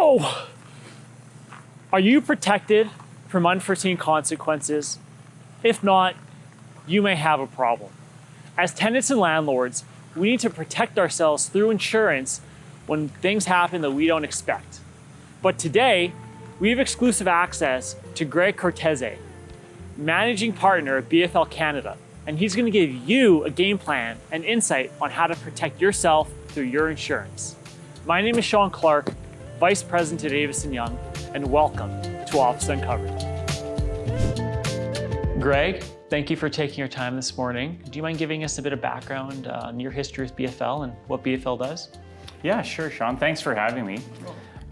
So, are you protected from unforeseen consequences? If not, you may have a problem. As tenants and landlords, we need to protect ourselves through insurance when things happen that we don't expect. But today, we have exclusive access to Greg Cortese, managing partner at BFL Canada, and he's going to give you a game plan and insight on how to protect yourself through your insurance. My name is Sean Clark, Vice President at Avison Young, and welcome to Office Uncovered. Greg, thank you for taking your time this morning. Do you mind giving us a bit of background on your history with BFL and what BFL does? Yeah, sure, Sean. Thanks for having me.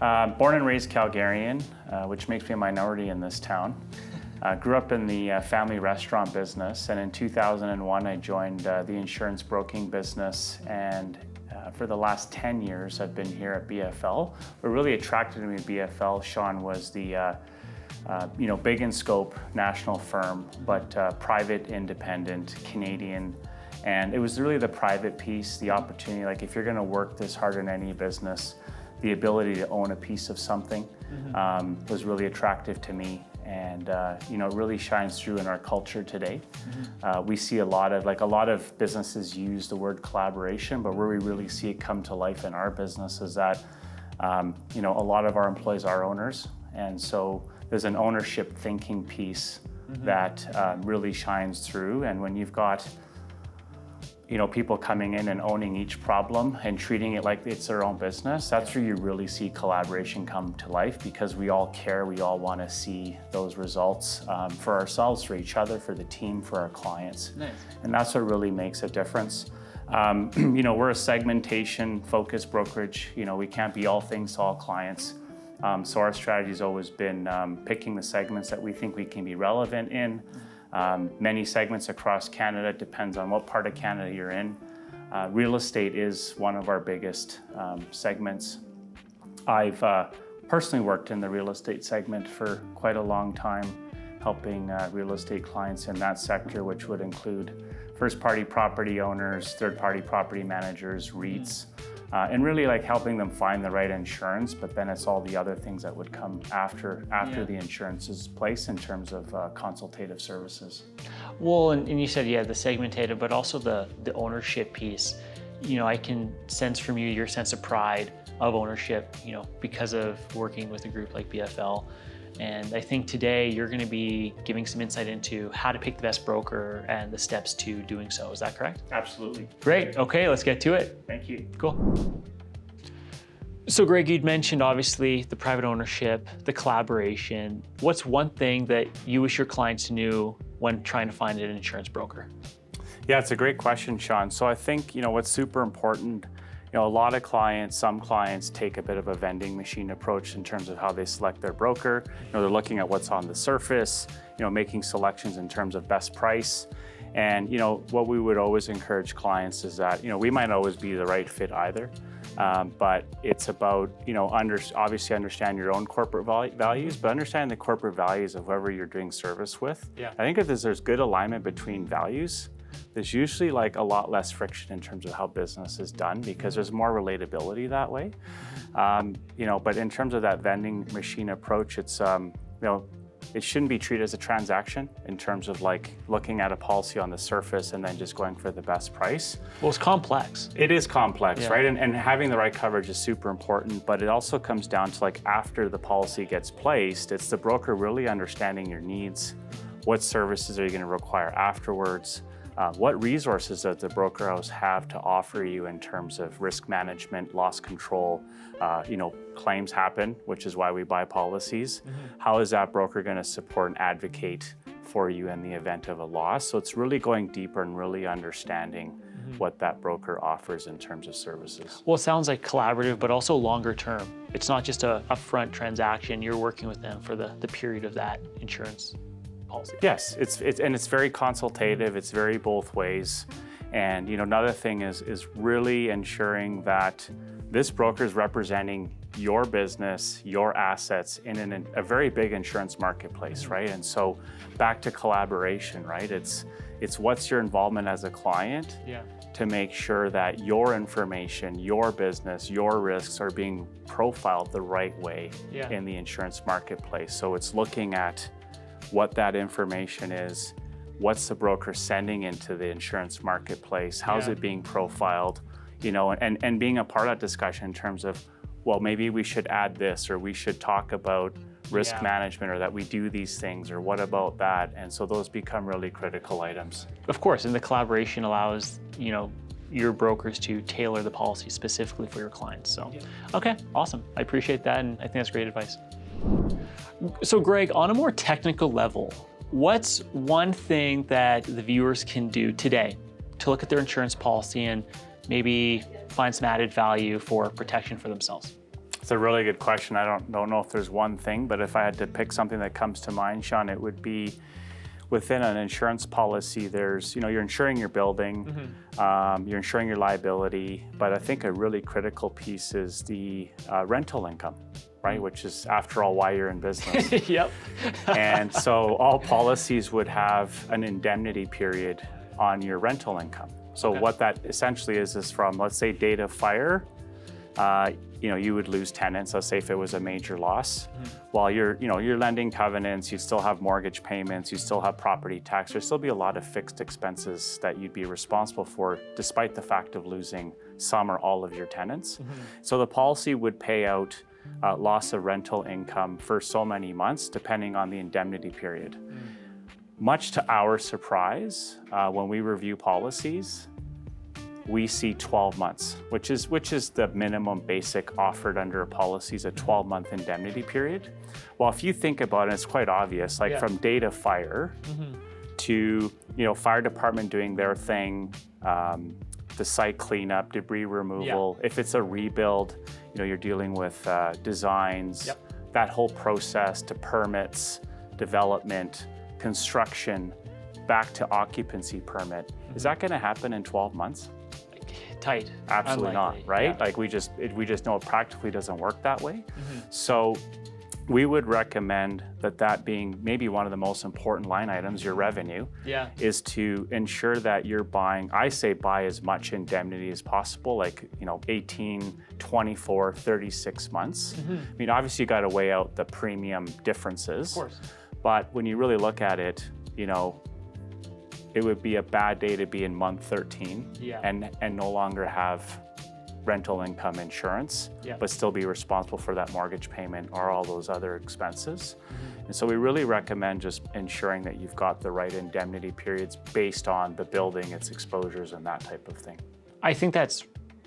Born and raised Calgarian, which makes me a minority in this town. Grew up in the family restaurant business, and in 2001 I joined the insurance broking business, and for the last 10 years I've been here at BFL. What really attracted me to BFL, Sean, was the big in scope national firm, but private, independent, Canadian. And it was really the private piece, the opportunity, like if you're gonna work this hard in any business, the ability to own a piece of something was really attractive to me. And it really shines through in our culture today. We see a lot of businesses use the word collaboration, but where we really see it come to life in our business is that a lot of our employees are owners, and so there's an ownership thinking piece that really shines through. And when you've got people coming in and owning each problem and treating it like it's their own business, that's where you really see collaboration come to life, because we all care, we all want to see those results for ourselves, for each other, for the team, for our clients. Nice. And that's what really makes a difference. We're a segmentation focused brokerage. We can't be all things to all clients. So our strategy has always been picking the segments that we think we can be relevant in. Many segments across Canada, depends on what part of Canada you're in. Real estate is one of our biggest segments. I've personally worked in the real estate segment for quite a long time, helping real estate clients in that sector, which would include first-party property owners, third-party property managers, REITs, and really like helping them find the right insurance, but then it's all the other things that would come after the insurance is placed in terms of consultative services. Well, and you said, the segmentated, but also the ownership piece. I can sense from you your sense of pride of ownership, because of working with a group like BFL. And I think today you're going to be giving some insight into how to pick the best broker and the steps to doing so. Is that correct? Absolutely. Great. Okay, let's get to it. Thank you. Cool. So Greg, you'd mentioned obviously the private ownership, the collaboration. What's one thing that you wish your clients knew when trying to find an insurance broker? Yeah, it's a great question, Sean. So I think, what's super important, a lot of clients, some clients take a bit of a vending machine approach in terms of how they select their broker. They're looking at what's on the surface, making selections in terms of best price. And, what we would always encourage clients is that, we might always be the right fit either. But it's about, obviously understand your own corporate values, but understand the corporate values of whoever you're doing service with. Yeah. I think if there's good alignment between values, there's usually like a lot less friction in terms of how business is done, because there's more relatability that way. But in terms of that vending machine approach, it's, it shouldn't be treated as a transaction in terms of like looking at a policy on the surface and then just going for the best price. Well, it's complex. It is complex, right? And having the right coverage is super important, but it also comes down to like after the policy gets placed, it's the broker really understanding your needs. What services are you going to require afterwards? What resources does the broker house have to offer you in terms of risk management, loss control? Claims happen, which is why we buy policies. How is that broker going to support and advocate for you in the event of a loss? So it's really going deeper and really understanding what that broker offers in terms of services. Well, it sounds like collaborative, but also longer term. It's not just a upfront transaction. You're working with them for the period of that insurance policy. Yes, it's very consultative. It's very both ways. And another thing is really ensuring that this broker is representing your business, your assets in a very big insurance marketplace, right? And so back to collaboration, right? It's It's what's your involvement as a client to make sure that your information, your business, your risks are being profiled the right way in the insurance marketplace. So it's looking at what that information is, what's the broker sending into the insurance marketplace, how's it being profiled, you know, and being a part of that discussion in terms of, well, maybe we should add this, or we should talk about risk management, or that we do these things, or what about that? And so those become really critical items. Of course, and the collaboration allows, you know, your brokers to tailor the policy specifically for your clients. So, okay, awesome. I appreciate that, and I think that's great advice. So Greg, on a more technical level, what's one thing that the viewers can do today to look at their insurance policy and maybe find some added value for protection for themselves? It's a really good question. I don't know if there's one thing, but if I had to pick something that comes to mind, Sean, it would be within an insurance policy, there's, you know, you're insuring your building, you're insuring your liability, but I think a really critical piece is the rental income, right? Which is, after all, why you're in business. And so all policies would have an indemnity period on your rental income. So what that essentially is from, let's say, date of fire, you know, you would lose tenants. Let's say if it was a major loss, while you're lending covenants, you still have mortgage payments, you still have property tax. There'll still be a lot of fixed expenses that you'd be responsible for, despite the fact of losing some or all of your tenants. So the policy would pay out loss of rental income for so many months, depending on the indemnity period. Much to our surprise, when we review policies, we see 12 months, which is the minimum basic offered under a policy, is a 12-month indemnity period. Well, if you think about it, it's quite obvious, like from date of fire to, you know, fire department doing their thing, the site cleanup, debris removal. If it's a rebuild, you know, you're dealing with designs, that whole process to permits, development, construction, back to occupancy permit. Is that going to happen in 12 months? Tight. Absolutely Unlikely. not, right? Like we just know it practically doesn't work that way. So we would recommend that being maybe one of the most important line items, your revenue, is to ensure that you're buying, I say buy as much indemnity as possible, like, you know, 18, 24, 36 months. I mean, obviously you got to weigh out the premium differences. Of course. But when you really look at it, you know, it would be a bad day to be in month 13 and no longer have rental income insurance, but still be responsible for that mortgage payment or all those other expenses. And so we really recommend just ensuring that you've got the right indemnity periods based on the building, its exposures, and that type of thing. I think that's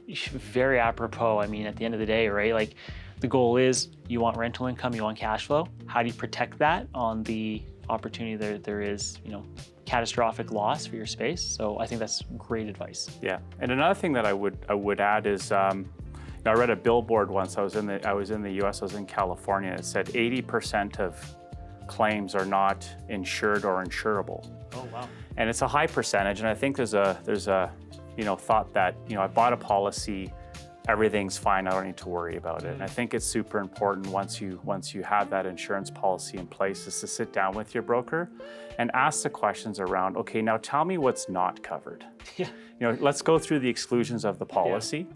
very apropos. I mean, at the end of the day, right? Like, the goal is you want rental income, you want cash flow. How do you protect that on the opportunity there is, you know, catastrophic loss for your space? So I think that's great advice. Yeah, and another thing that I would add is, I read a billboard once. I was in the U.S. I was in California. And it said 80% of claims are not insured or insurable. Oh wow! And it's a high percentage. And I think there's a you know, thought that, you know, I bought a policy, everything's fine, I don't need to worry about it. And I think it's super important once you have that insurance policy in place, is to sit down with your broker and ask the questions around, okay, now tell me what's not covered. You know, let's go through the exclusions of the policy.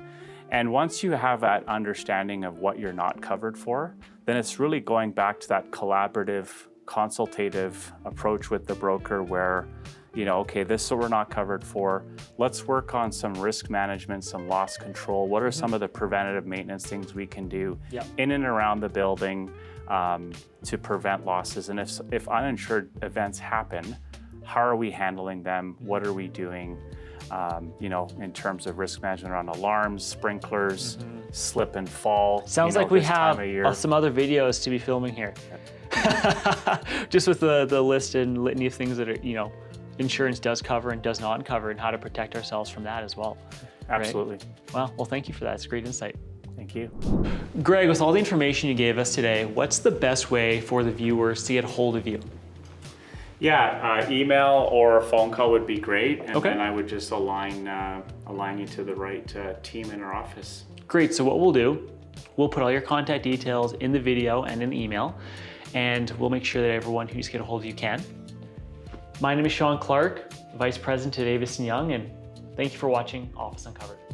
And once you have that understanding of what you're not covered for, then it's really going back to that collaborative, consultative approach with the broker where, you know, okay, this is what we're not covered for. Let's work on some risk management, some loss control. What are some of the preventative maintenance things we can do in and around the building to prevent losses? And if uninsured events happen, how are we handling them? What are we doing? You know, in terms of risk management around alarms, sprinklers, slip and fall. Sounds like we have some other videos to be filming here. Just with the list and litany of things that are, you know, insurance does cover and does not cover, and how to protect ourselves from that as well. Absolutely. Right? Well, thank you for that. It's great insight. Thank you. Greg, with all the information you gave us today, what's the best way for the viewers to get a hold of you? Yeah, email or a phone call would be great, and then I would just align you to the right team in our office. Great. So what we'll do, we'll put all your contact details in the video and in the email, and we'll make sure that everyone who needs to get a hold of you can. My name is Sean Clark. Vice President at Avison Young, and thank you for watching Office Uncovered.